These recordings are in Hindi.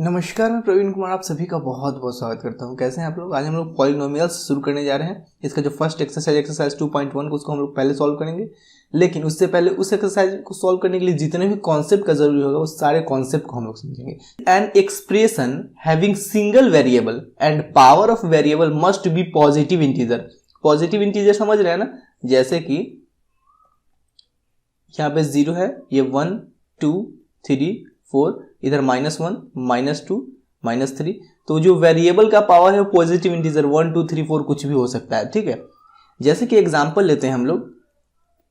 नमस्कार, मैं प्रवीण कुमार आप सभी का बहुत बहुत स्वागत करता हूं। कैसे हैं आप लोग। आज हम लोग पॉलिनोमियल्स शुरू करने जा रहे हैं। इसका जो फर्स्ट एक्सरसाइज 2.1 को उसको हम लोग पहले सॉल्व करेंगे, लेकिन उससे पहले उस एक्सरसाइज को सॉल्व करने के लिए जितने भी कॉन्सेप्ट का जरूरी होगा वो सारे कॉन्सेप्ट को हम लोग समझेंगे। An expression having single variable and power of variable must be positive integer. Positive integer समझ रहे हैं ना, जैसे कि यहाँ पे 0 है, ये 1 2 3 4, इधर -1 -2 -3। तो जो वेरिएबल का पावर है वो पॉजिटिव इंटीजर 1 2 3 4 कुछ भी हो सकता है। ठीक है, जैसे कि एग्जांपल लेते हैं हम लोग।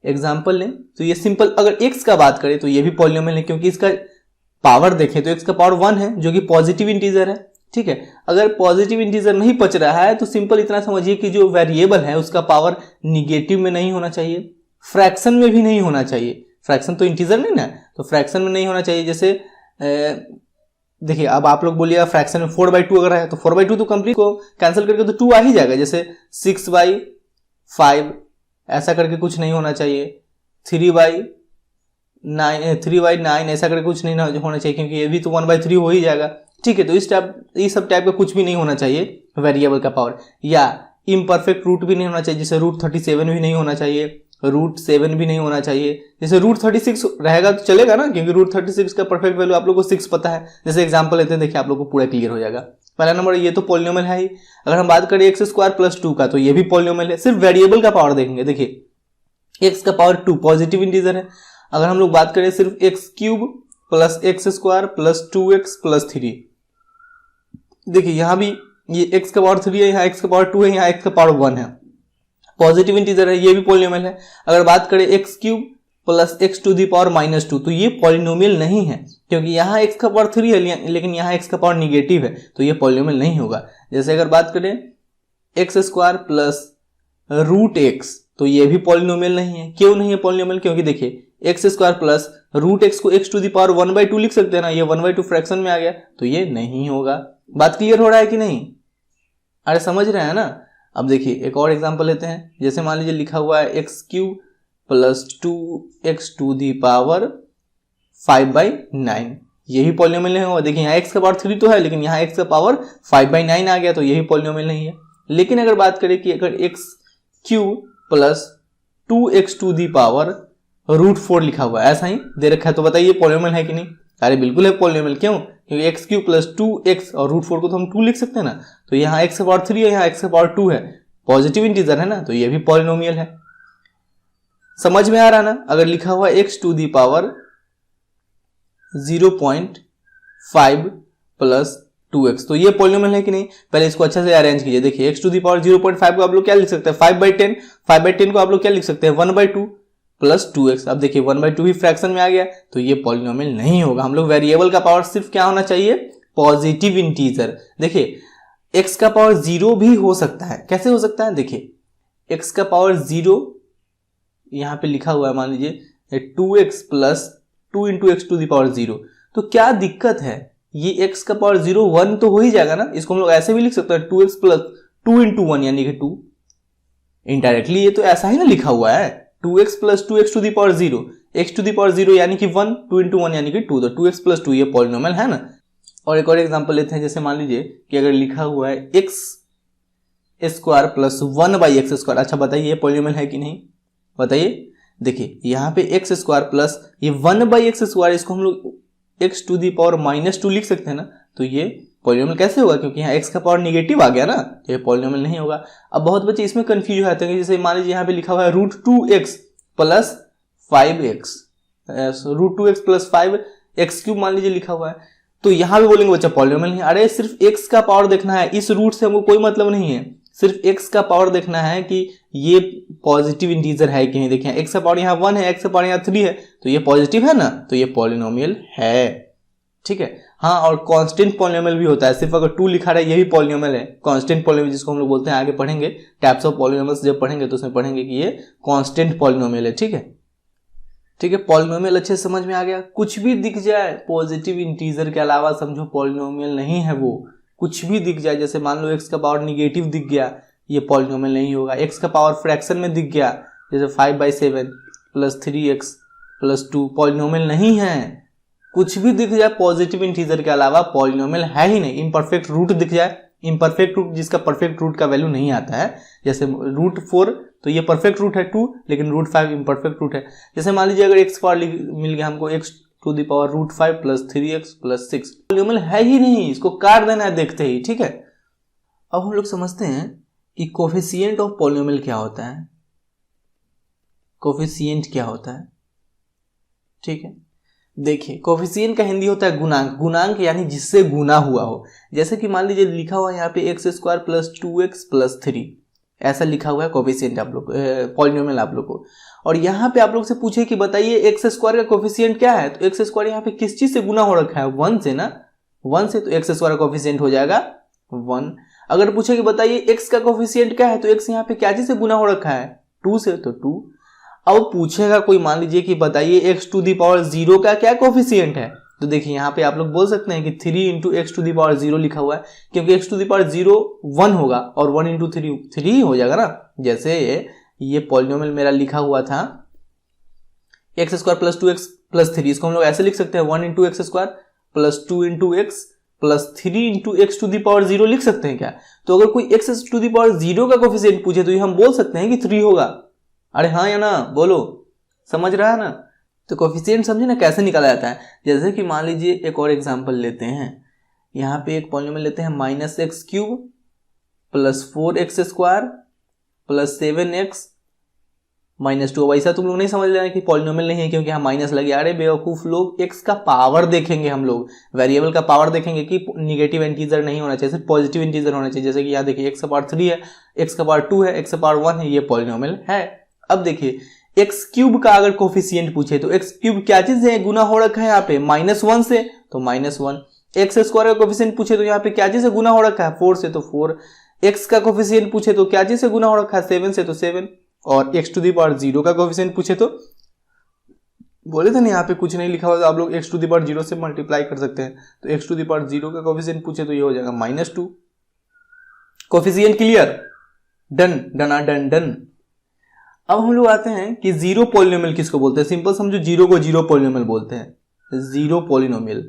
एग्जांपल लें तो ये सिंपल, अगर x का बात करें तो ये भी पॉलिनोमियल है, क्योंकि इसका पावर देखें तो x का पावर 1 है जो कि पॉजिटिव इंटीजर है। ठीक है, अगर पॉजिटिव इंटीजर नहीं बच रहा है तो सिंपल इतना समझिए कि जो वेरिएबल है उसका पावर निगेटिव में नहीं होना चाहिए, फ्रैक्शन में भी नहीं होना चाहिए। फ्रैक्शन तो इंटीजर नहीं ना, तो फ्रैक्शन में नहीं होना चाहिए। जैसे देखिए, अब आप लोग बोलिएगा फ्रैक्शन में 4/2 अगर है तो 4/2 तो कंप्लीट को कैंसिल करके तो 2 आ ही जाएगा। जैसे 6/5 ऐसा करके कुछ नहीं होना चाहिए, 3/9 ऐसा करके कुछ नहीं होना चाहिए, क्योंकि ये भी तो 1/3 हो ही जाएगा। ठीक है, तो इस सब टाइप का कुछ भी नहीं होना चाहिए वेरिएबल का पावर, या इम्परफेक्ट रूट भी नहीं होना चाहिए। जैसे √37 भी नहीं होना चाहिए, √7 भी नहीं होना चाहिए। जैसे √36 रहेगा तो चलेगा ना, क्योंकि √36 का परफेक्ट वैल्यू आप लोग को 6 पता है। जैसे एग्जांपल लेते हैं, देखिए आप लोग को पूरा क्लियर हो जाएगा। पहला नंबर, ये तो पॉलिनोमियल है ही। अगर हम बात करें x² + 2 का, तो ये भी पॉलिनोमियल है। सिर्फ वेरिएबल का पावर देखेंगे, देखिए x का पावर 2 पॉजिटिव इंटीजर है। अगर हम लोग बात करें सिर्फ x³ + x² + 2x + 3, देखिए यहां भी ये x का पावर 3 है, यहाँ x का पावर 2 है, यहाँ x का पावर 1 है, पॉजिटिव इंटीजर है, ये भी पॉलिनोमियल है। अगर बात करें x³ + x⁻⁻², तो ये पॉलिनोमियल नहीं है, क्योंकि यहाँ x का पावर 3 है लेकिन यहाँ x का पावर निगेटिव है, तो ये पॉलिनोमियल नहीं होगा। जैसे अगर बात करें x² + √x, तो ये भी पॉलिनोमियल नहीं है। क्यों नहीं है पॉलिनोमियल? क्योंकि देखिए x² + √x को x⁻1/2 लिख सकते हैं ना, ये 1/2 फ्रैक्शन में आ गया, तो ये नहीं होगा। बात क्लियर हो रहा है कि नहीं? अरे समझ रहे हैं ना। अब देखिए एक और एग्जांपल लेते हैं। जैसे मान लीजिए लिखा हुआ है x³ + 2x⁵5/9, यही पॉलिनोमियल नहीं होगा। देखिए यहाँ x का पावर 3 तो है, लेकिन यहाँ x का पावर 5/9 आ गया, तो यही पॉलिनोमियल नहीं है। लेकिन अगर बात करें कि अगर x³ + 2x⁻√4 लिखा हुआ है, ऐसा ही दे रखा है, तो बताइए पॉलिनोमियल है कि नहीं? अरे बिल्कुल है पॉलिनोमियल। क्यों? क्योंकि x³ + 2x और √4 को तो हम 2 लिख सकते हैं ना, तो यहाँ x का पावर 3 है, यहाँ x का पावर 2 है, पॉजिटिव इंटीजर है ना, तो ये भी पॉलिनोमियल है। समझ में आ रहा ना। अगर लिखा हुआ x⁻0.5 + 2x, तो ये पॉलिनोमियल है कि नहीं? पहले इसको अच्छे से अरेंज कीजिए। देखिए x⁻0.5 को आप लोग क्या लिख सकते हैं? 5/10 को आप लोग क्या लिख सकते हैं? 1/2 + 2x। अब देखिए 1/2 ही फ्रैक्शन में आ गया, तो ये पॉलिनोमियल नहीं होगा। हम लोग वेरिएबल का पावर सिर्फ क्या होना चाहिए? Positive integer. देखिए x का पावर 0 भी हो सकता है। कैसे हो सकता है? देखिए x का पावर 0 यहाँ पे लिखा हुआ है, मान लीजिए 2x + 2 × x⁻0, तो क्या दिक्कत है? ये x का पावर 0 1 तो हो ही जाएगा ना। इसको हम लोग ऐसे भी लिख सकते हैं 2x + 2 × 1 यानी कि 2। इनडायरेक्टली ये तो ऐसा ही ना लिखा हुआ है, 2x + 2x⁻0, x⁻0 यानी कि 1, 2 × 1 यानी कि 2, तो 2x + 2 ये पॉलिनोमियल है ना। और एक और एग्जांपल लेते हैं। जैसे मान लीजिए कि अगर लिखा हुआ है x² + 1/x², अच्छा बताइए ये पॉलिनोमियल है कि नहीं? बताइए। देखिए यहाँ पे x² + ये 1/x², इसको हम लोग x⁻2 लिख सकते हैं ना, तो ये पॉलिनोमियल कैसे होगा? क्योंकि यहाँ x का पावर निगेटिव आ गया ना, तो ये पॉलिनोमियल नहीं होगा। अब बहुत बच्चे इसमें कंफ्यूज हो जाते हैं। जैसे मान लीजिए यहाँ पे लिखा हुआ है √2x + 5x, √2x + 5x³ मान लीजिए लिखा हुआ है, तो यहाँ भी बोलेंगे बच्चा पॉलिनोमियल नहीं। अरे सिर्फ x का पावर देखना है, इस रूट से हमको कोई मतलब नहीं है, सिर्फ x का पावर देखना है कि ये पॉजिटिव इंटीजर है कि नहीं। देखिए x का पावर यहाँ 1 है, x का पावर यहाँ 3 है, तो ये पॉजिटिव है ना, तो ये पॉलिनोमियल है। ठीक है, हाँ। और कांस्टेंट पॉलिनोमियल भी होता है, सिर्फ अगर 2 लिखा रहा है यही पॉलिनोमियल है। कांस्टेंट पॉलिनोमियल जिसको हम लोग बोलते हैं, आगे पढ़ेंगे टाइप्स ऑफ पॉलिनोमियल्स, जब पढ़ेंगे तो उसमें पढ़ेंगे कि ये कांस्टेंट पॉलिनोमियल है। ठीक है, ठीक है। पॉलिनोमियल अच्छे से समझ में आ गया। कुछ भी दिख जाए पॉजिटिव इंटीजर के अलावा समझो पॉलिनोमियल नहीं है वो। कुछ भी दिख जाए, जैसे मान लो x का पावर निगेटिव दिख गया, ये पॉलिनोमियल नहीं होगा। x का पावर फ्रैक्शन में दिख गया, जैसे 5/7 + 3x + 2, पॉलिनोमियल नहीं है। कुछ भी दिख जाए पॉजिटिव इंटीजर के अलावा पॉलिनोमियल है ही नहीं। इम्परफेक्ट रूट दिख जाए, इम्परफेक्ट रूट जिसका परफेक्ट रूट का वैल्यू नहीं आता है, जैसे √4 तो ये परफेक्ट रूट है 2, लेकिन √5 इम्परफेक्ट रूट है। जैसे मान लीजिए अगर एक्स पावर मिल गया हमको x⁵ plus 3x plus 6, polynomial है ही नहीं, इसको काट देना है देखते ही, ठीक है। अब हम लोग समझते हैं कि कोफिशिएंट ऑफ पॉलिनोमियल क्या होता है, कोफिशिएंट क्या होता है, ठीक है। देखिए कोफिशिएंट का हिंदी होता है गुणांक, गुणांक यानी जिससे गुना हुआ हो। जैसे कि मान लीजिए लिखा हुआ है यहाँ पे x² प्लस 2x प्लस 3, ऐसा लिखा हुआ है कोफिशिएंट आप लोग पॉलिनोमियल आप लोग को। और यहाँ पे आप लोग से पूछे कि बताइए x² का कोफिशिएंट क्या है, तो x² यहाँ पे किस चीज से गुना हो रखा है, 1 से ना, 1 से, तो x² का कोफिशिएंट हो जाएगा 1। अगर पूछे कि बताइए x का कोफिशिएंट क्या है, तो x यहाँ पे क्या चीज से गुना हो रखा है, 2 से, तो 2। अब पूछेगा कोई मान लीजिए कि बताइए x⁴ का क्या कोफिशिएंट है, तो देखिए यहाँ पे आप लोग बोल सकते हैं कि 3 × x⁴ लिखा हुआ है, क्योंकि x⁴ 1 होगा और 1 × 3 3 हो जाएगा ना। जैसे ये पॉलिनोमियल मेरा लिखा हुआ था x² प्लस 2x प्लस 3, इसको हम लोग ऐसे लिख सकते हैं 1 × x² plus 2 × x plus 3 × x⁴ लिख सकते हैं क्या। तो अगर कोई x⁴ का कोफिशिएंट पूछे तो ये हम बोल सकते हैं कि 3 होगा। अरे हाँ या ना, बोलो, समझ रहा है ना। तो कोफिशिएंट समझे ना कैसे निकाला जाता है। जैसे कि मान लीजिए एक और एग्जांपल लेते हैं, यहाँ पे एक पॉलिनोमियल लेते हैं -x³ plus 4x² plus 7x -2। वैसा तुम लोग नहीं समझ लेना कि पॉलिनोमियल नहीं है क्योंकि यहाँ माइनस लगे। अरे बेवकूफ लोग, x का पावर देखेंगे हम लोग, वेरिएबल का पावर देखेंगे कि निगेटिव इंटीजर नहीं होना चाहिए, सिर्फ पॉजिटिव इंटीजर होना चाहिए। जैसे कि यहाँ देखिए x⁴ है, x⁴ है, x⁴ है, ये पॉलिनोमियल है। अब देखिए x³ का अगर कोफिशिएंट पूछे तो x³ क्या चीज है, गुना हो रखा है यहाँ पे -1 से, तो -1। x² का कोफिशिएंट पूछे तो यहाँ पे क्या चीज से गुना हो रखा है, 4 से, तो 4। x का कोफिशिएंट पूछे तो क्या चीज से गुना हो रखा है, 7 से, तो 7। और x⁴ का कोफिशिएंट पूछे तो बोले थे ना यहाँ पे कुछ नहीं लिखा हुआ, तो आप लोग x⁴ से मल्टीप्लाई कर सकते हैं। तो x⁴ का कोफिशिएंट पूछे तो ये हो जाएगा -2। Coefficient clear, done dana done done. अब हम लोग आते हैं कि जीरो पॉलिनोमियल किसको बोलते हैं। सिंपल समझो, जीरो को जीरो पॉलिनोमियल बोलते हैं। Zero polynomial,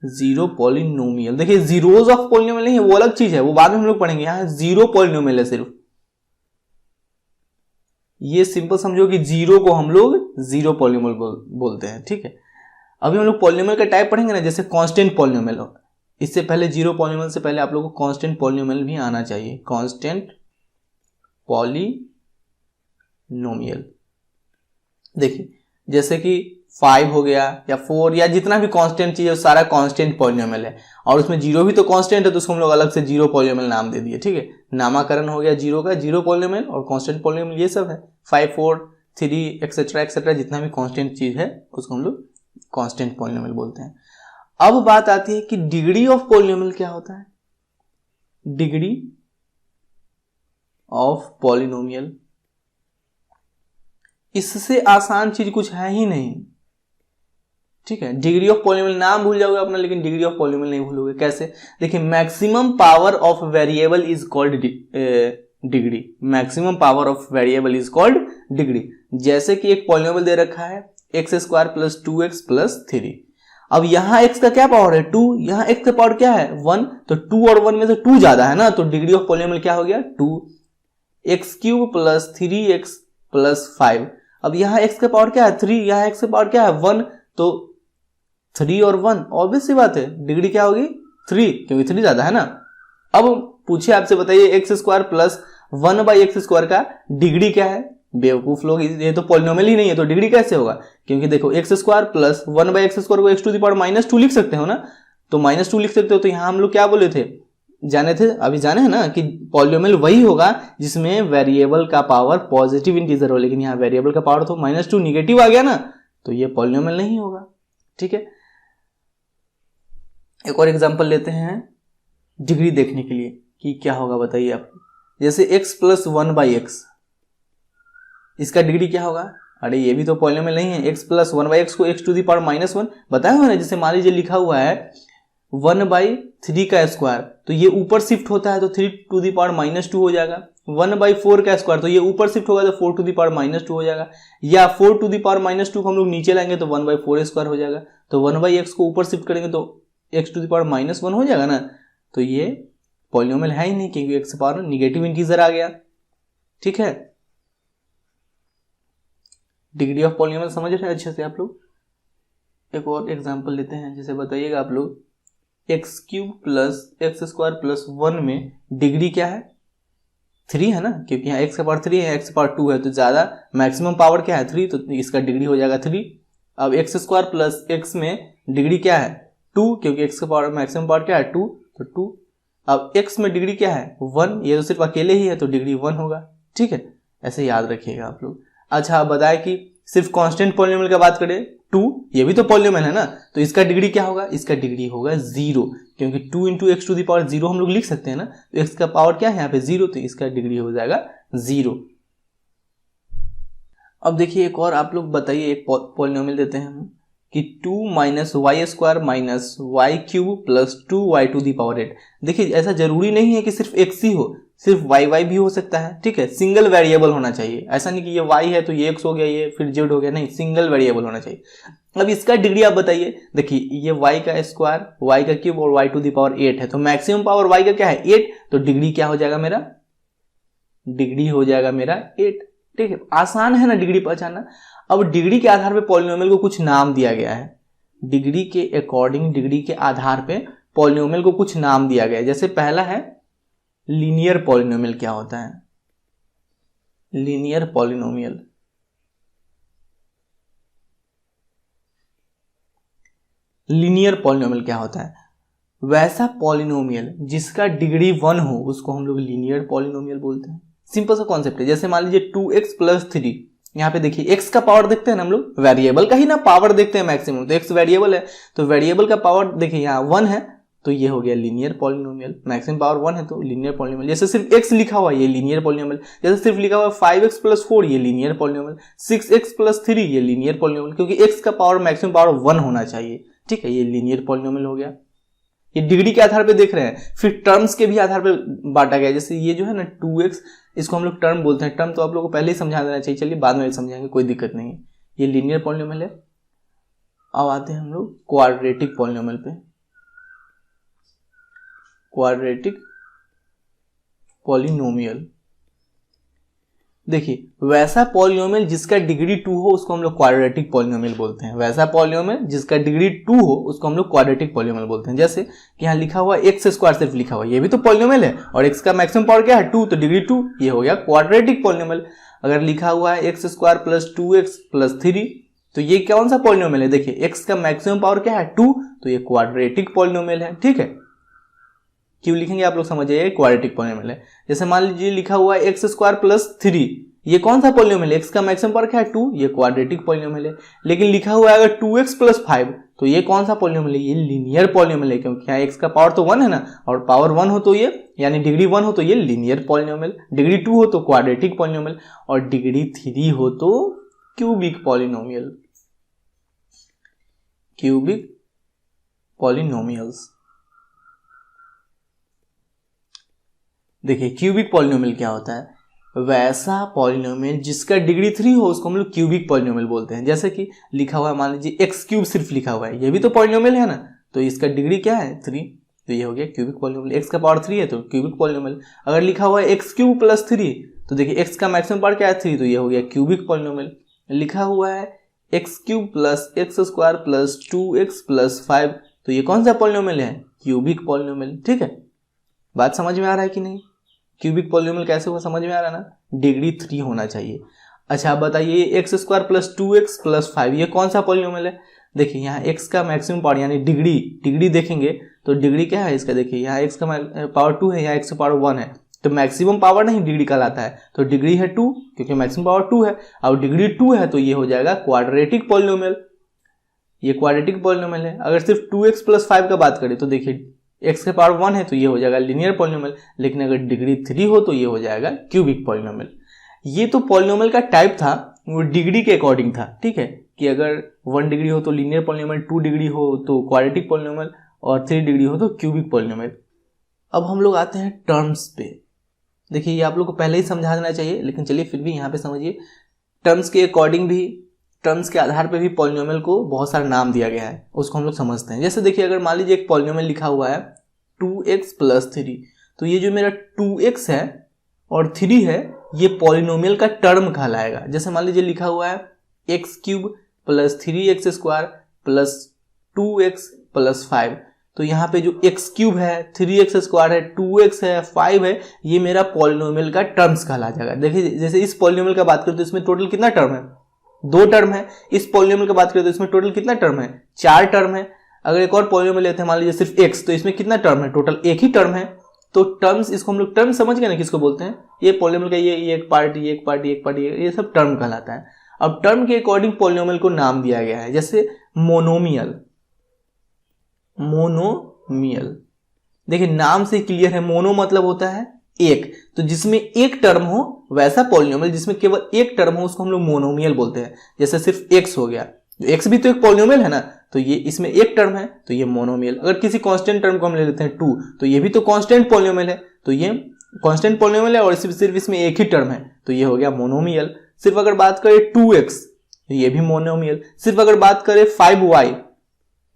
zero polynomial. देखिए जीरोज ऑफ पॉलिनोमियल नहीं है, वो अलग चीज है, वो बाद में हम लोग पढ़ेंगे। यहाँ जीरो पॉलिनोमियल है सिर्फ। ये सिंपल समझो कि जीरो को हम लोग जीरो पॉलिनोमियल बोलते हैं, ठीक है। अभी हम लोग पॉलिनोमियल का टाइप पढ़ेंगे ना, जैसे कांस्टेंट पॉलिनोमियल। इससे पहले जीरो पॉलिनोमियल से पहले आप लोगों को कांस्टेंट पॉलिनोमियल भी आना चाहिए। कांस्टेंट पॉलिनोमियल, देखिए जैसे कि 5 हो गया या 4 या जितना भी कांस्टेंट चीज है सारा कांस्टेंट पॉलिनोमियल है, और उसमें जीरो भी तो कांस्टेंट है, तो उसको हम लोग अलग से जीरो पॉलिनोमियल नाम दे दिए, ठीक है। नामकरण हो गया जीरो का, जीरो पॉलिनोमियल और कांस्टेंट पॉलिनोमियल ये सब है। 5, 4, 3 एक्सेट्रा जितना भी कांस्टेंट चीज है उसको हम लोग कांस्टेंट पॉलिनोमियल बोलते हैं। अब बात आती है कि डिग्री ऑफ पॉलिनोमियल क्या होता है। डिग्री ऑफ पॉलिनोमियल, इससे आसान चीज कुछ है ही नहीं, ठीक है। डिग्री ऑफ पॉलिनोमियल नाम भूल जाओगे अपना, लेकिन डिग्री ऑफ पॉलिनोमियल नहीं भूलोगे। कैसे, देखिए maximum power of variable is called degree. Maximum power of variable is called degree. जैसे कि एक पॉलिनोमियल दे रखा है x² प्लस 2x प्लस 3। अब यहाँ x का क्या पावर है, 2, यहाँ x का पावर क्या है, 1, तो 2 और 1 में से 2 ज्यादा है ना, तो डिग्री ऑफ पॉलिनोमियल क्या हो गया, 2। x³ plus 3x plus 5। अब यहाँ x का पावर क्या है, 3, यहाँ x का पावर क्या है, 1, तो 3 और 1 ऑब्वियस सी बात है, डिग्री क्या होगी 3, क्योंकि 3 ज्यादा है ना। अब पूछे आपसे, बताइए x² प्लस 1/x² का डिग्री क्या है। बेवकूफ लोग, ये तो पॉलिनोमियल ही नहीं है, तो डिग्री कैसे होगा, क्योंकि देखो x² प्लस 1/x² को x⁴ -2 लिख सकते हो ना, तो -2 लिख सकते हो। तो यहाँ हम लोग क्या बोले थे, जाने थे, अभी जाने हैं ना, कि पॉलिनोमियल वही होगा जिसमें वेरिएबल का पावर पॉजिटिव इंटीजर हो, लेकिन यहाँ वेरिएबल का पावर तो -2 निगेटिव आ गया ना, तो ये पॉलिनोमियल नहीं होगा, ठीक है। एक और एग्जांपल लेते हैं डिग्री देखने के लिए कि क्या होगा, बताइए आप। जैसे x प्लस 1/x, इसका डिग्री क्या होगा। अरे ये भी तो पॉलिनोमियल नहीं है, x प्लस 1/x को x⁴ -1 बताया हुआ ना। जैसे मान लीजिए लिखा हुआ है 1/3 का स्क्वायर, तो ये ऊपर शिफ्ट होता है तो 3⁻⁻2 हो जाएगा। 1/4 का स्क्वायर, तो ये ऊपर शिफ्ट होगा तो 4⁻⁻2 हो जाएगा। या 4⁻2 को हम लोग नीचे लाएंगे तो 1/4 स्क्वायर हो जाएगा। तो 1/x को ऊपर शिफ्ट करेंगे तो x⁻⁻1 हो जाएगा ना। तो ये पॉलिनोमियल है ही नहीं, क्योंकि x पावर निगेटिव इंटीजर आ गया। ठीक है, डिग्री ऑफ पॉलिनोमियल समझ रहे हैं अच्छे से आप लोग। एक और एग्जांपल लेते हैं, जैसे बताइएगा आप लोग x³ + x² + 1 में डिग्री क्या है, 3 है ना, क्योंकि यहाँ x का पावर 3 है, x का पावर 2 है, तो ज्यादा मैक्सिमम पावर क्या है 3, तो इसका डिग्री हो जाएगा 3। अब x² + x में डिग्री क्या है 2, क्योंकि x का पावर मैक्सिमम पावर क्या है 2, तो 2। अब x में डिग्री क्या है 1, ये तो सिर्फ अकेले ही है तो डिग्री 1 होगा। ठीक है, ऐसे याद रखिएगा आप लोग। अच्छा, आप बताएं कि सिर्फ कांस्टेंट पॉलिनोमियल का बात करें 2, ये भी तो पॉलिनोमियल है ना, तो इसका डिग्री क्या होगा, इसका डिग्री होगा 0, क्योंकि 2 × x⁻0 हम लोग लिख सकते हैं ना, तो x का पावर क्या है यहाँ पे 0, तो इसका डिग्री हो जाएगा 0। अब देखिए एक और आप लोग बताइए, एक पॉलिनोमियल देते हैं हम कि 2 - y² - y³ + 2y⁸। देखिए ऐसा जरूरी नहीं है कि सिर्फ x ही हो, सिर्फ y भी हो सकता है। ठीक है, सिंगल वेरिएबल होना चाहिए, ऐसा नहीं कि ये y है तो ये x हो गया, ये फिर z हो गया, नहीं, सिंगल वेरिएबल होना चाहिए। अब इसका डिग्री आप बताइए। देखिए ये y का स्क्वायर, y³ और y⁸ है, तो मैक्सिमम पावर y का क्या है 8, तो डिग्री क्या हो जाएगा मेरा, डिग्री हो जाएगा मेरा 8। ठीक है, आसान है ना डिग्री पहचानना। अब डिग्री के आधार पे पॉलिनोमियल को कुछ नाम दिया गया है, डिग्री के अकॉर्डिंग, डिग्री के आधार पे पॉलिनोमियल को कुछ नाम दिया गया है। जैसे पहला है लीनियर पॉलिनोमियल। क्या होता है लीनियर पॉलिनोमियल? लीनियर पॉलिनोमियल क्या होता है, वैसा पॉलिनोमियल जिसका डिग्री 1 हो उसको हम लोग लीनियर पॉलिनोमियल बोलते हैं। सिंपल सा कॉन्सेप्ट है। जैसे मान लीजिए 2x + 3, यहाँ पे देखिए x का पावर देखते हैं ना हम लोग, वेरिएबल का ही ना पावर देखते हैं मैक्सिमम, तो x वेरिएबल है तो वेरिएबल का पावर देखिए यहाँ 1 है, तो ये हो गया लीनियर पॉलिनोमियल। मैक्सिमम पावर 1 है तो लीनियर पॉलिनोमियल। जैसे सिर्फ x लिखा हुआ है ये लीनियर पॉलिनोमियल, जैसे सिर्फ लिखा हुआ है 5x + 4 ये लीनियर पॉलिनोमियल, 6x + 3 ये लीनियर पॉलिनोमियल, क्योंकि x का पावर मैक्सिमम पावर 1 होना चाहिए। ठीक है, ये लीनियर पॉलिनोमियल हो गया। ये डिग्री के आधार पे देख रहे हैं। फिर टर्म्स के भी आधार पे बांटा गया। जैसे ये जो है ना 2x, इसको हम लोग टर्म बोलते हैं। टर्म तो आप लोगों को पहले ही समझा देना चाहिए, चलिए बाद में समझाएंगे, कोई दिक्कत नहीं है। ये लीनियर पॉलिनोमियल है। अब आते हैं हम लोग क्वाड्रेटिक पॉलिनोमियल पे। क्वाड्रेटिक पॉलिनोमियल, देखिए वैसा पॉलिनोमियल जिसका डिग्री 2 हो उसको हम लोग क्वाड्रेटिक पॉलिनोमियल बोलते हैं। वैसा पॉलिनोमियल जिसका डिग्री 2 हो उसको हम लोग क्वाड्रेटिक पॉलिनोमियल बोलते हैं। जैसे कि यहाँ लिखा हुआ x² सिर्फ लिखा हुआ, ये भी तो पॉलिनोमियल है, और x का मैक्सिमम पावर क्या है 2, तो डिग्री 2, ये हो गया क्वाड्रेटिक पॉलिनोमियल। अगर लिखा हुआ है x² + 2x + 3, तो ये कौन सा पॉलिनोमियल है, देखिए x का मैक्सिमम पावर क्या है 2, तो ये क्वाड्रेटिक पॉलिनोमियल है। ठीक है, क्यों लिखेंगे आप लोग समझिए, क्वाड्रेटिक पॉलिनोमियल है। जैसे मान लीजिए लिखा हुआ है x² + 3, ये कौन सा पॉलिनोमियल है, x का मैक्सिमम पावर क्या है 2, ये क्वाड्रेटिक पॉलिनोमियल है। लेकिन लिखा हुआ है अगर 2x + 5, तो ये कौन सा पॉलिनोमियल है, ये लीनियर पॉलिनोमियल है, क्योंकि यहाँ x का पावर तो 1 है ना, और पावर 1 हो तो ये, यानी डिग्री 1 हो तो ये लीनियर पॉलिनोमियल, डिग्री 2 हो तो क्वाड्रेटिक पॉलिनोमियल, और डिग्री 3 हो तो क्यूबिक पॉलिनोमियल। Cubic polynomials. देखिए क्यूबिक पॉलिनोमियल क्या होता है, वैसा पॉलिनोमियल जिसका डिग्री 3 हो उसको हम लोग क्यूबिक पॉलिनोमियल बोलते हैं। जैसे कि लिखा हुआ है, मान लीजिए x³ सिर्फ लिखा हुआ है, ये भी तो पॉलिनोमियल है ना, तो इसका डिग्री क्या है 3, तो ये हो गया क्यूबिक पॉलिनोमियल। x का पावर 3 है तो क्यूबिक पॉलिनोमियल। अगर लिखा हुआ है x³ + 3, तो देखिए x का मैक्सिमम पावर क्या है 3, तो ये हो गया क्यूबिक पॉलिनोमियल। लिखा हुआ है x³ + x² + 2x + 5, तो ये कौन सा पॉलिनोमियल है, क्यूबिक पॉलिनोमियल। ठीक है, बात समझ में आ रहा है कि नहीं, क्यूबिक पॉलिनोमियल कैसे हुआ समझ में आ रहा है ना, डिग्री 3 होना चाहिए। अच्छा आप बताइए x² + 2x + 5 ये कौन सा पॉलिनोमियल है, देखिए यहाँ x का मैक्सिमम पावर यानी डिग्री देखेंगे तो डिग्री क्या है इसका, देखिए यहाँ x का पावर 2 है, यहाँ x का पावर 1 है, तो मैक्सिमम पावर नहीं डिग्री कहलाता है, तो डिग्री है 2, क्योंकि मैक्सिमम पावर 2 है, और डिग्री 2 है तो ये हो जाएगा क्वाड्रेटिक पॉलिनोमियल। ये क्वाड्रेटिक पॉलिनोमियल है। अगर सिर्फ 2x + 5 का बात करें तो देखिए x का पावर 1 है तो ये हो जाएगा लीनियर पॉलिनोमियल, लेकिन अगर डिग्री 3 हो तो ये हो जाएगा क्यूबिक पॉलिनोमियल। ये तो पॉलिनोमियल का टाइप था, वो डिग्री के अकॉर्डिंग था। ठीक है, कि अगर 1 डिग्री हो तो लीनियर पॉलिनोमियल, 2 डिग्री हो तो क्वाड्रेटिक पॉलिनोमियल, और 3 डिग्री हो तो क्यूबिक पॉलिनोमियल। अब हम लोग आते हैं टर्म्स पे। देखिए ये आप लोग को पहले ही समझा देना चाहिए, लेकिन चलिए फिर भी यहाँ पे समझिए। टर्म्स के अकॉर्डिंग भी, टर्म्स के आधार पे भी पॉलिनोमियल को बहुत सारा नाम दिया गया है, उसको हम लोग समझते हैं। जैसे देखिए अगर मान लीजिए एक पॉलिनोमियल लिखा हुआ है 2x + 3, तो ये जो मेरा 2x है और 3 है, ये पॉलिनोमियल का टर्म कहलाएगा। जैसे मान लीजिए लिखा हुआ है x³ + 3x² + 2x + 5, तो यहाँ पे जो x³ है, 3x² है, 2x है, 5 है, ये मेरा पॉलिनोमियल का टर्म्स कहला जाएगा। देखिए जैसे इस पॉलिनोमियल का बात करें तो इसमें टोटल कितना टर्म है, 2 टर्म है। इस पॉलिनोमियल की बात करें तो इसमें टोटल कितना टर्म है, 4 टर्म है। अगर एक और पॉलिनोमियल लेते हैं मान लीजिए सिर्फ x, तो इसमें कितना टर्म है, टोटल 1 ही टर्म है। तो टर्म्स, इसको हम लोग टर्म समझ गए ना किसको बोलते हैं, ये पॉलिनोमियल का ये एक पार्ट, ये एक पार्ट, ये एक पार्ट, ये सब टर्म कहलाता है। अब टर्म के अकॉर्डिंग पॉलिनोमियल को नाम दिया गया है। जैसे मोनोमियल, मोनोमियल देखिए नाम से क्लियर है, मोनो मतलब होता है एक, तो जिसमें एक टर्म हो वैसा पॉलिनोमियल, जिसमें केवल एक टर्म हो उसको हम लोग मोनोमियल बोलते हैं। जैसे सिर्फ x हो गया, x भी तो एक पॉलिनोमियल है ना, तो ये इसमें एक टर्म है तो ये मोनोमियल। अगर किसी कांस्टेंट टर्म को हम ले लेते हैं 2, तो ये भी तो कांस्टेंट पॉलिनोमियल है, तो ये कांस्टेंट पॉलिनोमियल है और सिर्फ इसमें एक ही टर्म है, तो ये हो गया मोनोमियल। सिर्फ अगर बात करें 2x, तो ये भी मोनोमियल। सिर्फ अगर बात करें 5y,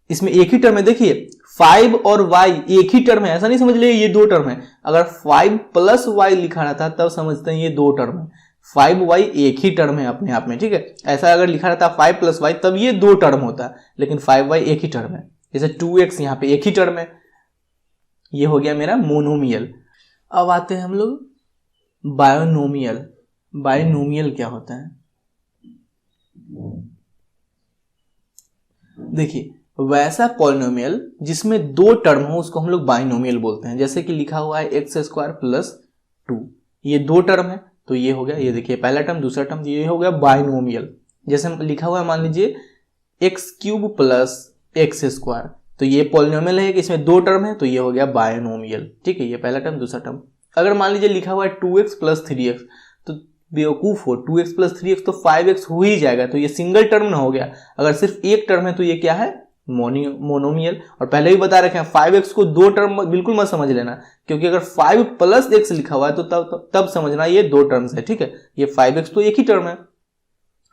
इसमें एक ही टर्म है। देखिए 5 और y एक ही टर्म है, ऐसा नहीं समझ लिए ये 2 टर्म है। अगर 5 + y लिखा रहता तब समझते हैं ये 2 टर्म है। 5y एक ही टर्म है अपने आप में, ठीक है। ऐसा अगर लिखा रहता 5 + y तब ये 2 टर्म होता, लेकिन 5y एक ही टर्म है। जैसे 2x यहाँ पे एक ही टर्म है, ये हो गया मेरा मोनोमियल। अब आते हैं हम लोग बायोनोमियल। बायोनोमियल क्या होता है, देखिए वैसा पॉलिनोमियल जिसमें 2 टर्म हो उसको हम लोग बाइनोमियल बोलते हैं। जैसे कि लिखा हुआ है x² + 2, ये 2 टर्म है, तो ये हो गया, ये देखिए पहला टर्म दूसरा टर्म, ये हो गया बाइनोमियल। जैसे लिखा हुआ है मान लीजिए x³ + x², तो ये पॉलिनोमियल है कि इसमें 2 टर्म है, तो ये हो गया बाइनोमियल, ठीक है। ये पहला टर्म दूसरा टर्म। अगर मान लीजिए लिखा हुआ है 2x + 3x, तो बेवकूफ हो, 2x + 3x तो 5x हो ही जाएगा, तो ये सिंगल टर्म ना हो गया। अगर सिर्फ एक टर्म है तो ये क्या है, मोनोमियल। और पहले भी बता रखे हैं 5x को 2 टर्म बिल्कुल मत समझ लेना, क्योंकि अगर 5 + x लिखा हुआ है तो तब समझना ये 2 टर्म्स है, ठीक है। ये 5x तो एक ही टर्म है।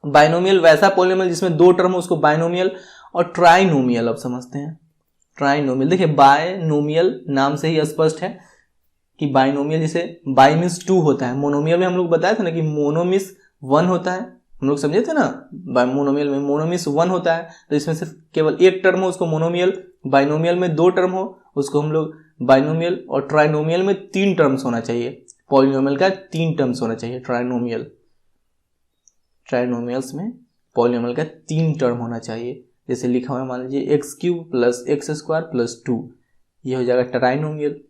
बाइनोमियल वैसा पॉलिनोमियल जिसमें 2 टर्म हो उसको बाइनोमियल। और ट्राइनोमियल अब समझते हैं। ट्राइनोमियल देखिए बाइनोमियल नाम से ही स्पष्ट है कि बाइनोमियल, जैसे बाई मीन्स 2 होता है। मोनोमियल में हम लोग बताया था ना कि मोनो मीन्स 1 होता है, हम लोग समझे थे ना। मोनोमियल में मोनो मीन्स 1 होता है, तो इसमें सिर्फ केवल एक टर्म हो उसको मोनोमियल। बाइनोमियल में 2 टर्म हो उसको हम लोग बाइनोमियल। और ट्राइनोमियल में 3 टर्म्स होना चाहिए, पॉलिनोमियल का 3 टर्म्स होना चाहिए ट्राइनोमियल। ट्राइनोमियल्स में पॉलिनोमियल का 3 टर्म होना चाहिए। जैसे लिखा हुआ है मान लीजिए x³ + x² + 2, ये हो जाएगा ट्राइनोमियल।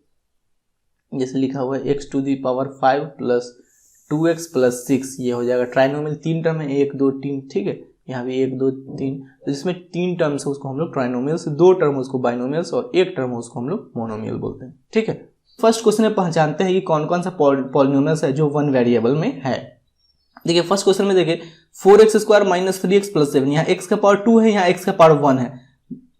जैसे लिखा हुआ है x⁵ + 2x + 6, ये हो जाएगा ट्राइनोमियल। 3 टर्म है, 1 2 3, ठीक है। यहाँ भी 1 2 3, तो जिसमें 3 टर्म्स है उसको हम लोग ट्राइनोमियल्स, 2 टर्म उसको बाइनोमियल्स और 1 टर्म उसको हम लोग मोनोमियल बोलते हैं, ठीक है। फर्स्ट क्वेश्चन में पहचानते हैं कि कौन कौन सा पॉलिनोमियल्स है जो 1 वेरिएबल में है। देखिए फर्स्ट क्वेश्चन में देखिए 4x² - 3x + 7, यहाँ x का पावर 2 है, यहाँ x का पावर 1 है।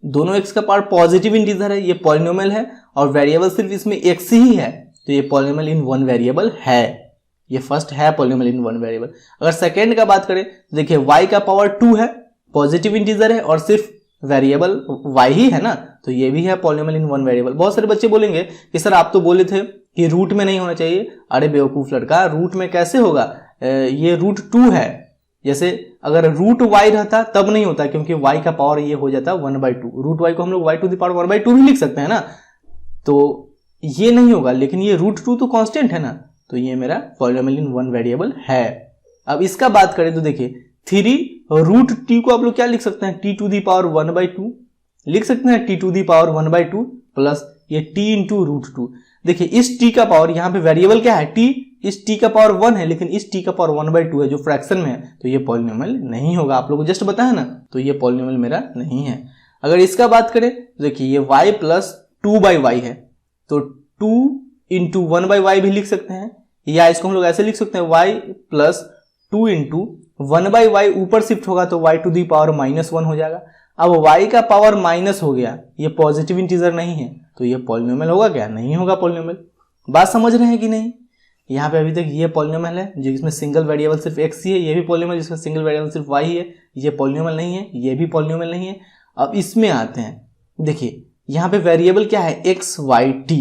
दोनों x का पावर पॉजिटिव इंटीजर है, ये पॉलिनोमियल है और वेरिएबल सिर्फ इसमें x ही है, तो ये पॉलिनोमियल इन 1 वेरिएबल है। ये फर्स्ट है पॉलिनोमियल इन 1 वेरिएबल। अगर सेकेंड का बात करें देखिए y का पावर 2 है, पॉजिटिव इंटीजर है और सिर्फ वेरिएबल y ही है ना, तो ये भी है पॉलिनोमियल इन 1 वेरिएबल। बहुत सारे बच्चे बोलेंगे कि सर आप तो बोले थे कि रूट में नहीं होना चाहिए। अरे बेवकूफ लड़का, रूट में कैसे होगा, ये √2 है। जैसे अगर √y रहता तब नहीं होता, क्योंकि y का पावर ये हो जाता 1/2। √y को हम लोग y⁴ 1/2 भी लिख सकते हैं ना, तो ये नहीं होगा। लेकिन ये √2 तो कांस्टेंट है ना, तो ये मेरा पॉलिनोमियल इन 1 वेरिएबल है। अब इसका बात करें तो देखिए 3 √t को आप लोग क्या लिख सकते हैं, t⁴ 1/2 लिख सकते हैं, t⁴ 1/2 प्लस ये t × √2। देखिए इस t का पावर, यहाँ पे वेरिएबल क्या है t, इस t का पावर 1 है, लेकिन इस t का पावर 1/2 है जो फ्रैक्शन में है, तो ये पॉलिनोमियल नहीं होगा। आप लोगों को जस्ट बताया ना, तो ये पॉलिनोमियल मेरा नहीं है। अगर इसका बात करें देखिए ये y + 2/y है, तो 2 × 1/y भी लिख सकते हैं, या इसको हम लोग ऐसे लिख सकते हैं y + 2 × 1/y ऊपर शिफ्ट होगा तो y⁴ -1 हो जाएगा। अब y का पावर माइनस हो गया, ये पॉजिटिव इंटीजर नहीं है, तो ये पॉलिनोमियल होगा क्या? नहीं होगा पॉलिनोमियल। बात समझ रहे हैं कि नहीं? यहाँ पे अभी तक ये पॉलिनोमियल है जो इसमें सिंगल वेरिएबल सिर्फ x ही है, ये भी पॉलिनोमियल जिसमें सिंगल वेरिएबल सिर्फ y है, ये पॉलिनोमियल नहीं है, ये भी पॉलिनोमियल नहीं है। अब इसमें आते हैं, देखिए यहाँ पे वेरिएबल क्या है? x y t।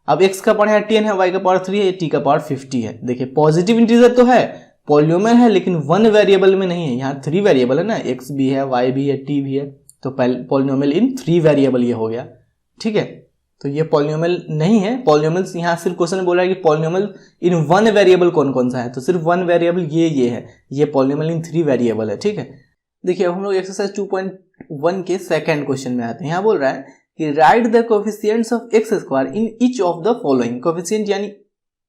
अब x का पावर 10 है, y का पावर 3 है, t का पावर 50 है। देखिए पॉजिटिव इंटीजर तो है, पॉलिनोमियल है, लेकिन वन वेरिएबल में नहीं है। यहाँ 3 वेरिएबल है ना, x भी है, y भी है, t भी है, तो पॉलिनोमियल इन 3 वेरिएबल ये हो गया। ठीक है, तो ये पॉलिनोमियल नहीं है। पॉलिनोमियल यहाँ सिर्फ क्वेश्चन बोला है कि पॉलिनोमियल इन वन वेरिएबल कौन कौन सा है, तो सिर्फ वन वेरिएबल ये है, ये पॉलिनोमियल इन 3 वेरिएबल है। ठीक है, देखिए अब हम लोग एक्सरसाइज 2.1 के सेकंड क्वेश्चन में आते हैं। यहाँ बोल रहा है कि right the coefficients of X square in each of the following. Coefficient यानी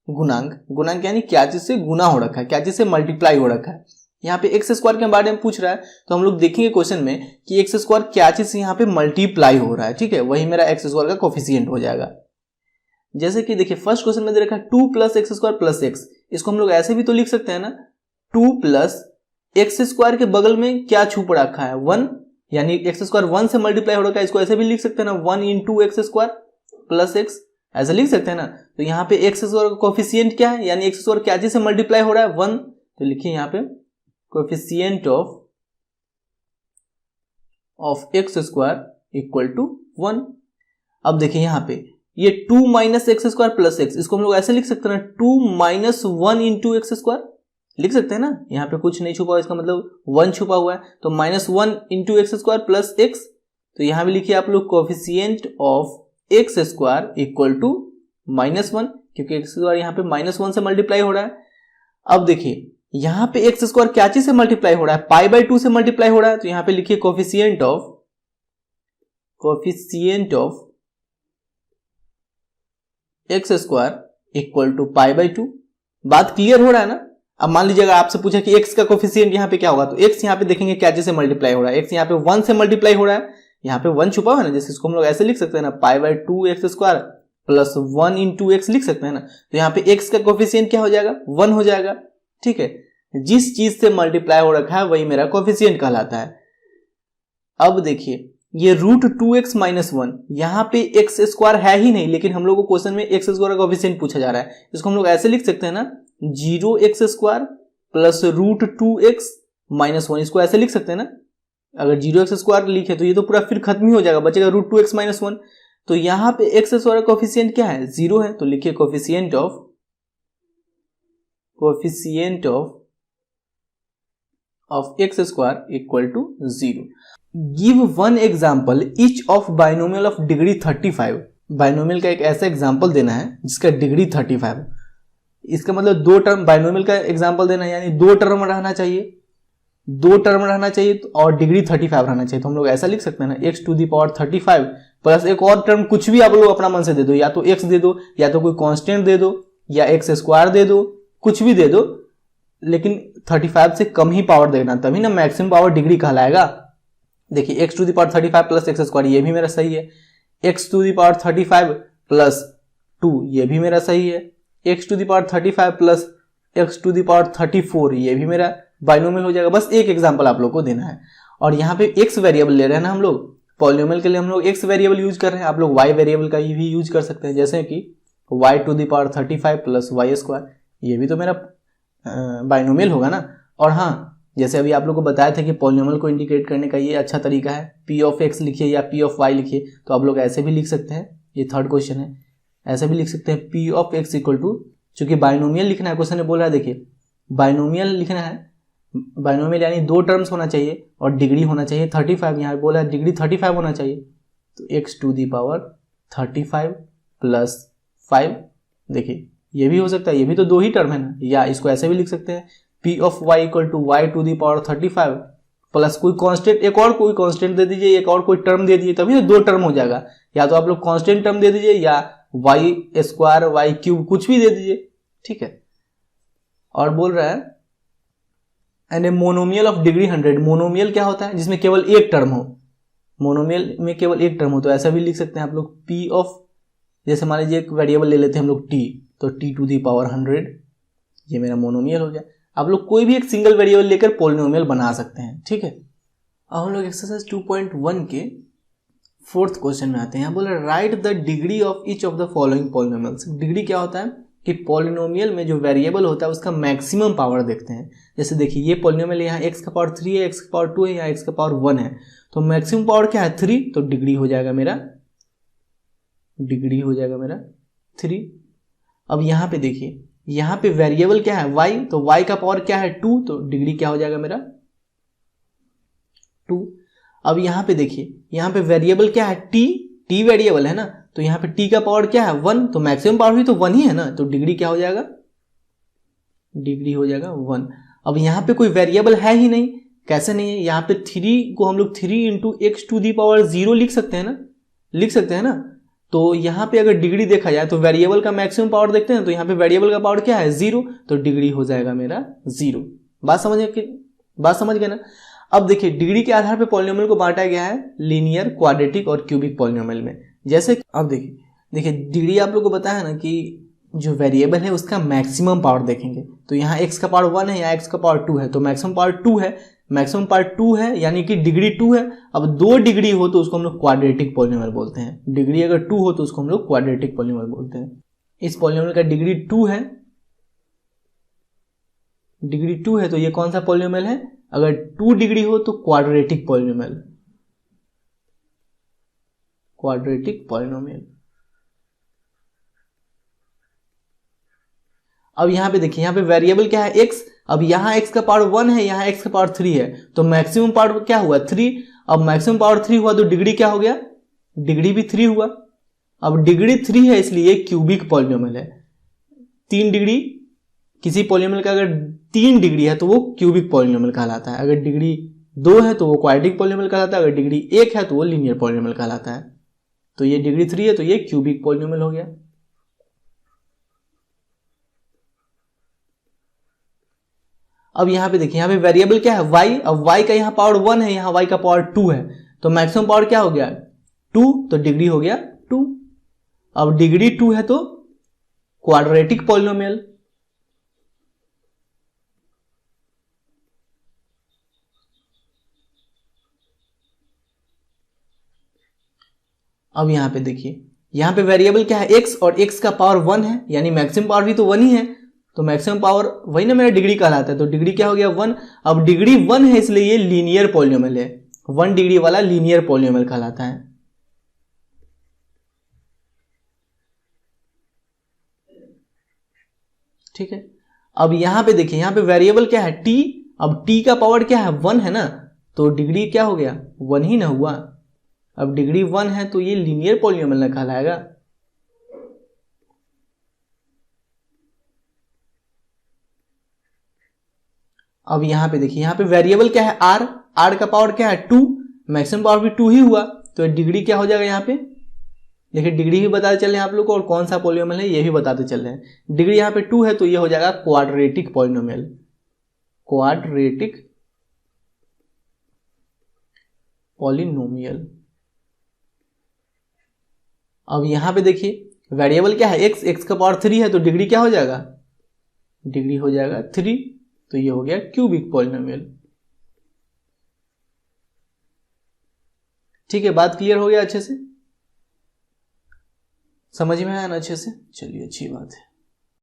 गुणांक, गुणांक यानी क्या चीज से गुना हो रखा है, क्या चीज से मल्टीप्लाई हो रखा है। यहाँ पे एक्स स्क्वायर के बारे में पूछ रहा है, तो हम लोग देखेंगे क्वेश्चन में कि एक्स स्क्वायर क्या चीज से यहाँ पे मल्टीप्लाई हो रहा है। ठीक है, वही मेरा एक्स स्क्वायर का कोफिशिएंट हो जाएगा। जैसे कि देखिए फर्स्ट क्वेश्चन में दे रखा है 2 plus x square plus X. इसको हम लोग ऐसे भी तो लिख सकते हैं ना, 2 प्लस एक्स स्क्वायर के बगल में क्या छुप रखा है? 1, यानी एक्स स्क्वायर 1 से मल्टीप्लाई हो रखा है। इसको ऐसे भी लिख सकते हैं ना, 1 into X square plus x, ऐसे लिख सकते हैं ना। तो यहाँ पे एक्स स्क्वायर का कोफिशिएंट क्या है, यानी एक्स स्क्वायर क्या चीज से मल्टीप्लाई हो रहा है? 1। तो लिखिए यहाँ पे coefficient of X square equal to 1। अब देखिए यहाँ पे ये 2 minus X square plus X, इसको हम लोग ऐसे लिख सकते हैं ना, 2 माइनस 1 इंटू एक्स स्क्वायर लिख सकते हैं ना। यहाँ पे कुछ नहीं छुपा हुआ, इसका मतलब 1 छुपा हुआ है, तो minus 1 into X square plus X. तो यहाँ पे लिखिए आप लोग coefficient of X square equal to -1, क्योंकि एक्स स्क्वायर यहाँ पे -1 से मल्टीप्लाई हो रहा है। अब देखिए यहाँ पे एक्स स्क्वायर क्या चीज से मल्टीप्लाई हो रहा है? π/2 से मल्टीप्लाई हो रहा है। तो यहाँ पे लिखिए coefficient of X square equal to π/2। बात क्लियर हो रहा है ना? अब मान लीजिए अगर आपसे पूछा कि x का कोफिशिएंट यहाँ पे क्या होगा, तो x यहाँ पे देखेंगे क्या चीज से मल्टीप्लाई हो रहा है। x यहाँ पे 1 से मल्टीप्लाई हो रहा है, यहाँ पे 1 छुपा हुआ है ना, जैसे इसको हम लोग ऐसे लिख सकते हैं ना, π/2 X square plus 1 into X लिख सकते हैं ना। तो यहाँ पे x का कोफिशिएंट क्या हो जाएगा? 1 हो जाएगा। ठीक है, जिस चीज से मल्टीप्लाई हो रखा है वही मेरा कोफिशिएंट कहलाता है। अब देखिए ये √2x - 1, यहाँ पे एक्स स्क्वायर है ही नहीं, लेकिन हम लोग को क्वेश्चन में एक्स स्क्वायर का कोफिशिएंट पूछा जा रहा है। इसको हम लोग ऐसे लिख सकते हैं ना, 0x स्क्वायर प्लस √2x - 1, इसको ऐसे लिख सकते हैं ना। अगर 0x स्क्वायर लिखे तो ये तो पूरा फिर खत्म ही हो जाएगा, बचेगा √2x - 1। तो यहाँ पे एक्स स्क्वायर का कोफिशिएंट क्या है? 0 है। तो लिखिए coefficient of X square equal to 0। Give one example each of binomial of degree 35। Binomial का एक ऐसा एग्जाम्पल देना है जिसका डिग्री 35। इसका मतलब 2 टर्म, बाइनोमियल का एग्जाम्पल देना है, यानी 2 टर्म रहना चाहिए, 2 टर्म रहना चाहिए और डिग्री 35 रहना चाहिए। तो हम लोग ऐसा लिख सकते हैं ना, x⁵ प्लस एक और टर्म कुछ भी आप लोग अपना मन से दे दो, या तो x दे दो, या तो कोई कांस्टेंट दे दो, या एक्स स्क्वायर दे दो, कुछ भी दे दो, लेकिन 35 से कम ही पावर देना, तभी ना मैक्सिमम पावर डिग्री कहलाएगा। देखिए x⁵ प्लस एक्स स्क्वायर, ये भी मेरा सही है। x⁵ प्लस 2, ये भी मेरा सही है। x⁵ प्लस x⁴, ये भी मेरा बाइनोमियल हो जाएगा। बस एक एग्जांपल आप लोग को देना है। और यहाँ पे x वेरिएबल ले रहे हैं ना हम लोग, पॉलिनोमियल के लिए हम लोग x वेरिएबल यूज कर रहे हैं, आप लोग y वेरिएबल का भी यूज कर सकते हैं, जैसे कि y⁵ प्लस y², ये भी तो मेरा बाइनोमियल होगा ना। और हाँ, जैसे अभी आप लोग को बताया था कि पॉलिनोमियल को इंडिकेट करने का ये अच्छा तरीका है, p(x) लिखिए या p(y) लिखिए। तो आप लोग ऐसे भी लिख सकते हैं, ये थर्ड क्वेश्चन है, ऐसे भी लिख सकते हैं p(x) इक्वल टू, चूंकि बाइनोमियल लिखना है, क्वेश्चन ने बोला है, देखिए बाइनोमियल लिखना है, बाइनोमियल यानी 2 टर्म्स होना चाहिए और डिग्री होना चाहिए 35। यहाँ बोला है डिग्री 35 होना चाहिए, तो x⁵ प्लस 5, देखिए ये भी हो सकता है, ये भी तो 2 ही टर्म है ना। या इसको ऐसे भी लिख सकते हैं p(y) equal to y⁵ plus कोई कांस्टेंट, एक और कोई कांस्टेंट दे दीजिए, एक और कोई टर्म दे दीजिए, तभी 2 टर्म हो जाएगा। या तो आप लोग कांस्टेंट टर्म दे दीजिए, या y² y³ कुछ भी दे दीजिए। ठीक है, और बोल रहा है and a monomial of degree 100। Monomial क्या होता है? जिसमें केवल एक टर्म हो, मोनोमियल में केवल एक टर्म हो। तो ऐसा भी लिख सकते हैं आप लोग p जैसे मान लीजिए एक वेरिएबल ले लेते हैं हम लोग t, तो t⁴100, ये मेरा मोनोमियल हो गया। आप लोग कोई भी एक सिंगल वेरिएबल लेकर पॉलिनोमियल बना सकते हैं। ठीक है, अब हम लोग एक्सरसाइज 2.1 के 4th क्वेश्चन में आते हैं। यहाँ बोला right the degree of each of the following polynomials. Degree क्या होता है कि पॉलिनोमियल में जो वेरिएबल होता है उसका मैक्सिमम पावर देखते हैं। जैसे देखिए ये पॉलिनोमियल यहाँ x का पावर 3 है, x का पावर 2 है, यहाँ x का पावर 1 है, तो मैक्सिमम पावर क्या है 3, तो डिग्री हो जाएगा मेरा 3। अब यहाँ पे देखिए यहाँ पे वेरिएबल क्या है y, तो y का पावर क्या है 2, तो डिग्री क्या हो जाएगा मेरा 2। अब यहाँ पे देखिए यहाँ पे वेरिएबल क्या है t वेरिएबल है ना, तो यहाँ पे t का पावर क्या है 1, तो मैक्सिमम पावर भी तो 1 ही है ना, तो डिग्री क्या हो जाएगा, डिग्री हो जाएगा 1। अब यहाँ पे कोई वेरिएबल है ही नहीं, कैसे नहीं है, यहाँ पे 3 को हम लोग 3 into X to the power 0 लिख सकते हैं ना। तो यहाँ पे अगर डिग्री देखा जाए तो वेरिएबल का मैक्सिमम पावर देखते हैं, तो यहाँ पे वेरिएबल का पावर क्या है 0, तो डिग्री हो जाएगा मेरा 0। बात समझ गए ना। अब देखिए डिग्री के आधार पे पॉलिनोमियल को बांटा गया है लीनियर, क्वाड्रेटिक और क्यूबिक पॉलिनोमियल में। जैसे अब देखिए डिग्री आप लोग को पता है ना कि जो वेरिएबल है उसका मैक्सिमम पावर देखेंगे, तो यहाँ x का पावर 1 है, यहाँ x का पावर 2 है, तो मैक्सिमम पावर 2 है यानी कि डिग्री 2 है। अब 2 डिग्री हो तो उसको हम लोग क्वाड्रेटिक पॉलिनोमियल बोलते हैं। डिग्री अगर 2 हो तो उसको हम लोग क्वाड्रेटिक पॉलिनोमियल बोलते हैं। इस पॉलिनोमियल का डिग्री 2 है, तो ये कौन सा पॉलिनोमियल है, अगर 2 डिग्री हो तो क्वाड्रेटिक पॉलिनोमियल। अब यहाँ पे देखिए यहाँ पे वेरिएबल क्या है x, अब यहाँ x का पावर 1 है, यहाँ x का पावर 3 है, तो मैक्सिमम पावर क्या हुआ 3। अब मैक्सिमम पावर 3 हुआ तो डिग्री क्या हो गया, डिग्री भी 3 हुआ। अब डिग्री 3 है इसलिए क्यूबिक पॉलिनोमियल है। 3 डिग्री किसी पॉलिनोमियल का अगर 3 डिग्री है तो वो क्यूबिक पॉलिनोमियल कहलाता है। अगर डिग्री 2 है तो वो क्वाड्रेटिक पॉलिनोमियल कहलाता है। अगर डिग्री 1 है तो वो लीनियर पॉलिनोमियल कहलाता है। तो ये डिग्री 3 है तो ये क्यूबिक पॉलिनोमियल हो गया। अब यहाँ पे देखिए यहाँ पे वेरिएबल क्या है y, अब y का यहाँ पावर 1 है, यहाँ y का पावर 2 है, तो मैक्सिमम पावर क्या हो गया 2, तो डिग्री हो गया 2। अब डिग्री 2 है तो क्वाड्रेटिक पॉलिनोमियल। अब यहाँ पे देखिए यहाँ पे वेरिएबल क्या है x, और x का पावर 1 है यानी मैक्सिमम पावर भी तो 1 ही है, तो मैक्सिमम पावर वही ना मेरा डिग्री कहलाता है, तो डिग्री क्या हो गया 1। अब डिग्री 1 है इसलिए ये लीनियर पॉलिनोमियल है, 1 डिग्री वाला लीनियर पॉलिनोमियल कहलाता है। ठीक है। अब यहाँ पे देखिए यहाँ पे वेरिएबल क्या है t, अब t का पावर क्या है 1 है ना, तो डिग्री क्या हो गया 1 ही ना हुआ। अब डिग्री 1 है तो ये लीनियर पॉलिनोमियल ना कहलाएगा। अब यहाँ पे देखिए यहाँ पे वेरिएबल क्या है r का पावर क्या है 2, मैक्सिमम पावर भी 2 ही हुआ, तो डिग्री क्या हो जाएगा यहाँ पे देखिए डिग्री भी बताते चल रहे हैं आप लोग को, और कौन सा पॉलिनोमियल है ये भी बताते चल रहे हैं। डिग्री यहाँ पे 2 है तो ये हो जाएगा क्वाड्रेटिक पॉलिनोमियल। अब यहाँ पे देखिए वेरिएबल क्या है x का पावर 3 है, तो डिग्री क्या हो जाएगा, डिग्री हो जाएगा 3, तो ये हो गया क्यूबिक पॉलिनोमियल। ठीक है, बात क्लियर हो गया, अच्छे से समझ में आया ना अच्छे से, चलिए अच्छी बात है।